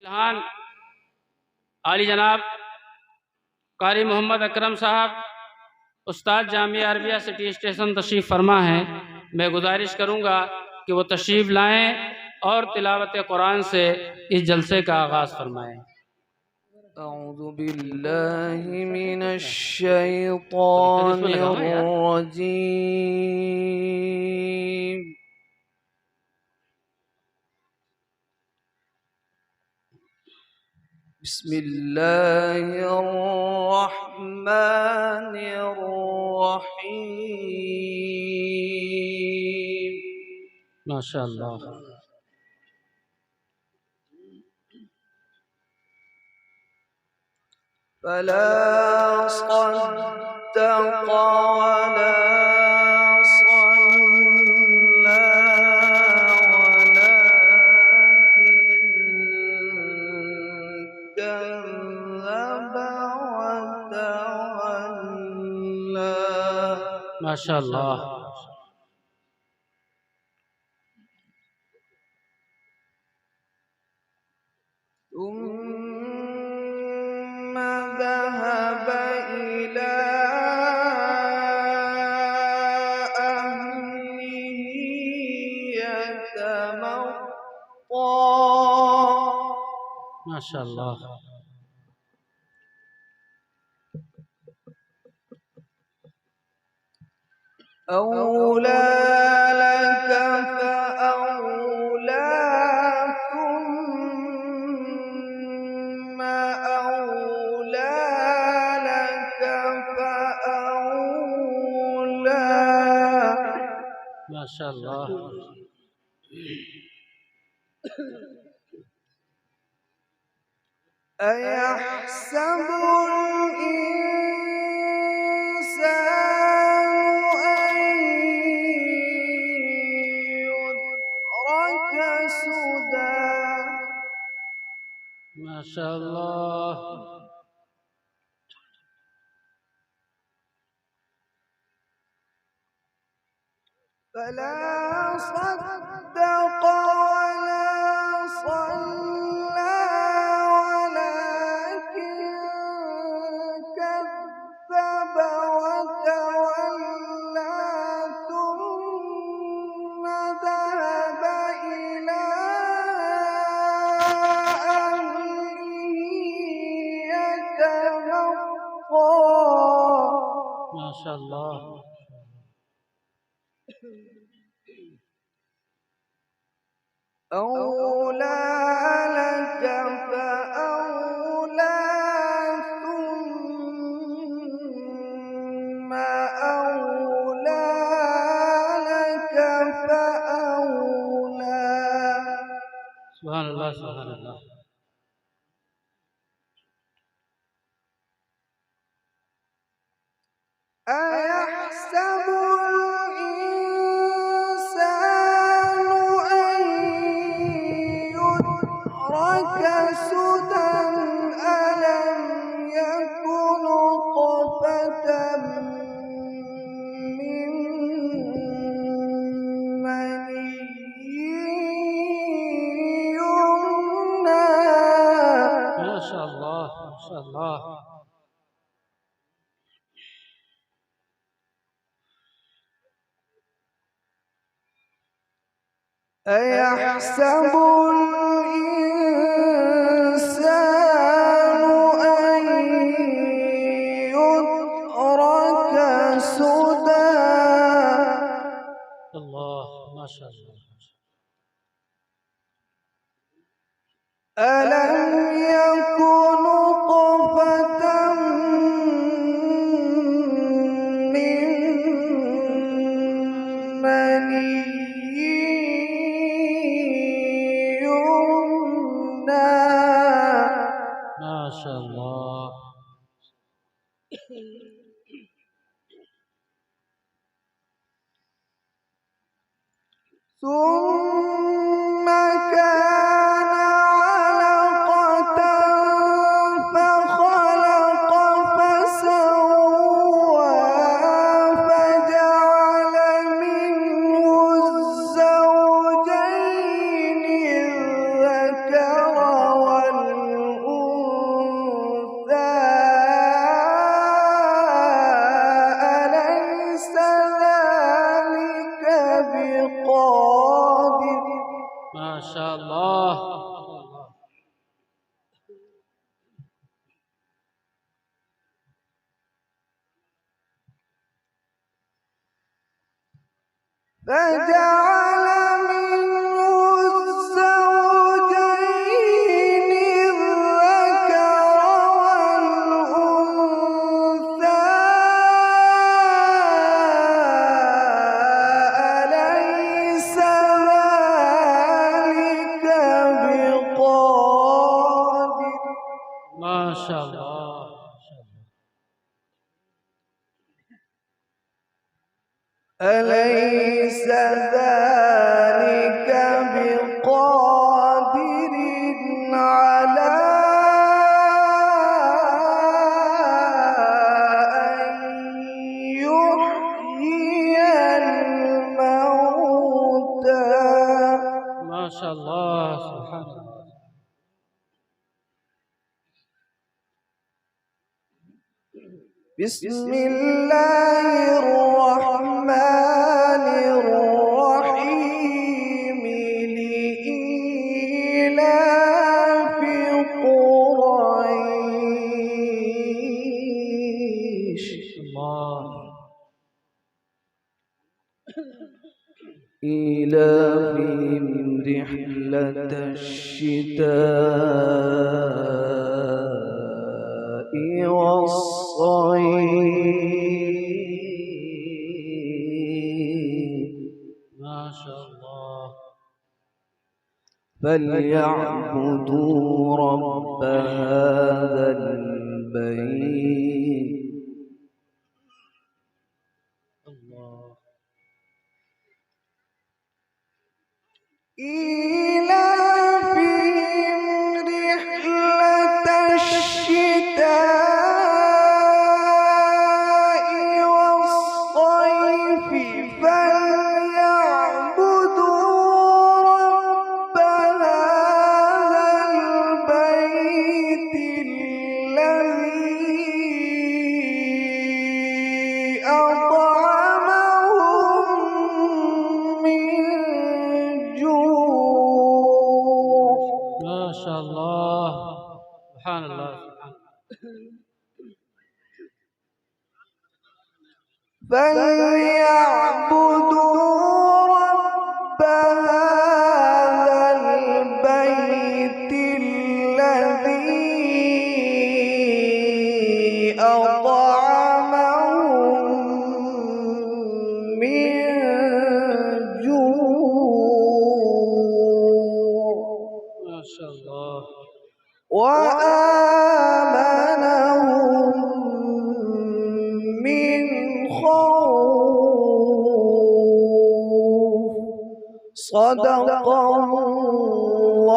जहान आली जनाब कारी मोहम्मद अकरम साहब उस्ताद जामिया अरबिया सिटी स्टेशन तशरीफ़ फरमा हैं। मैं गुजारिश करूँगा कि वो तशरीफ़ लाएँ और तिलावत कुरान से इस जलसे का आगाज़ फरमाएँ। अऊज़ु बिल्लाहि मिनश शैतानिर रजीम। बिस्मिल्लाहिर रहमानिर रहीम। माशाअल्लाह। फला सद्दक़ वला सल्ला वलाकिन कज़्ज़ब वतवल्ला। माशाअल्लाह। ثم ذهب إلى أهله يتمطى माशाअल्लाह। أولى لك فأولى ثم أولى لك فأولى। माशाअल्लाह। أيحسب الإنسان أن يترك سدى माशाअल्लाह। فلا صدق ولا صلى ولكن كذب وتولى ثم ذهب إلى أهله يتمطى माशाअल्लाह। أولى لك فأولى ثم أولى لك فأولى। सुभान अल्लाह, सुभान अल्लाह। أيحسب الإنسان أن يترك سدى ألم يكن نطفة من مني يمنى माशाअल्लाह, माशाअल्लाह। أيحسب الإنسان أن يترك سدى अल्लाह, माशाअल्लाह। ألم يكن نطفة من مني يمنى माशाअल्लाह। ثم كان علقة فخلق فسوى فجعل منه الزوجين الذكر فجعل منه الزوجين الذكر والأنثى أليس ذلك بقادر ما شاء الله. أليس ذلك بقادر على أن يحيي الموتى ما شاء الله. سبحان الله. بسم الله الرحمن الرحيم لإيلاف قريش الله. إيلافهم رحلة الشتاء والصيف ما شاء الله. فليعبدوا رب هذا البيت الله. إيلافهم رحلة الشتاء والصيف فليعبدوا رب هذا البيت الذي أطعمهم من جوع ما شاء الله. سبحان الله. سبحان الله. فليعبدوا رب هذا البيت الذي أطعمهم من جوع ما شاء الله. وآمنهم من خوف صدق الله